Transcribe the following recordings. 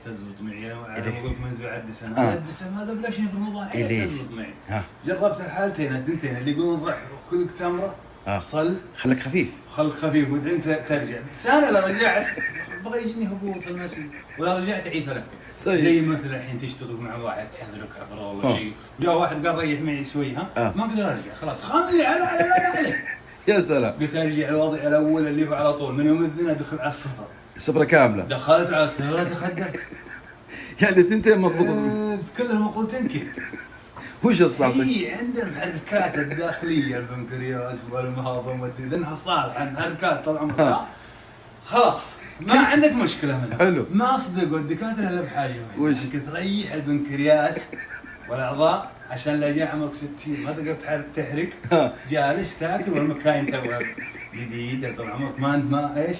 تزبط معي. انا إليه. اقول لك منذ عد سنه الدسم هذا بلشني في رمضان إليه. تزبط معي. ها جربت الحالتين الثنتين اللي يقولون رح كلك تمره صل خليك خفيف. خلق خفيف وبعدين ترجع. بس انا لو رجعت بغى يجيني هبوط في المسجد ولا رجعت اعيد فلك. طيب. زي مثلا الحين تشتغل مع واحد تحضرك عفره ولا شيء، جاء واحد قال ريح معي شوي ما اقدر ارجع خلاص خلني على عليه. يا سلام. قلت ارجع الوضع الاول اللي هو على طول من يوم الاثنين ادخل على الصفر. سفرة كاملة. دخلت على الصفر تخدمت. يعني ثنتين مضبوطة. كلهم مقولتين كذا. وش الصعب؟ هي عند المحركات الداخليه البنكرياس والمهاضم لانها صالحه المحركات طال عمرك خلاص ما عندك مشكله منها. حلو. ما صدقوا الدكاتره الا بحاجه وش؟ انك تريح البنكرياس والاعضاء عشان لا جاء عمرك 60 ما تقدر تحرك جالس تاكل والمكاين توها جديده طال عمرك ما انت ما ايش؟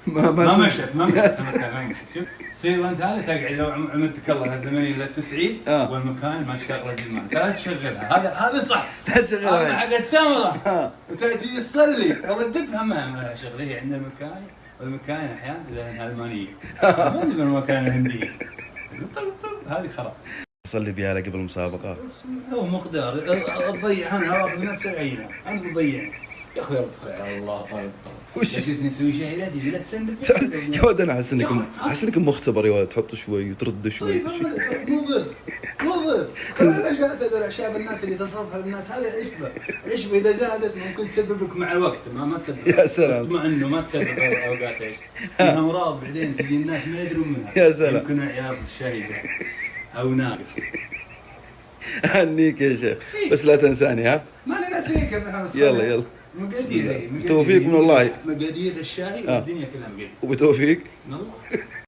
ما مشت شوف تصير انت هذا تقعد لو عملتك الله 80 الى 90 والمكان ما اشتغل زمان لا تشغلها. هذا صح لا تشغلها. هذا حق التمره وتجي تصلي والله تدقها ما شغلها عند المكان والمكان احيانا اذا المانيه ما ادري المكان الهنديه هذه خراب. اصلي بيها قبل المسابقة. هو مقدار تضيع انا واخذ نفس العينه انا مضيع يا اخوي ادخل على الله طيب وش شفتني اسوي شيء لا تجي لا تسلم يا ولد انا احس انكم مختبر يا ولد تحط شوي وترد شوي. طيب مضر كل الاشياء هذول اعشاب الناس اللي تصرفها للناس هذه عشبه اذا زادت ممكن تسبب لك مع الوقت ما تسبب. يا سلام. اطمئنوا ما تسبب اوقات ايش فيها امراض بعدين تجي الناس ما يدرون منها. يا سلام. يمكن عياط الشهيده او ناقص. هنيك يا شيخ بس لا تنساني ها. ماني ناسيك يا ابن حمص. يلا مقادير بتوفيق من الله. مقادير الشاي والدنيا كلها مقادير وبتوفيق من الله.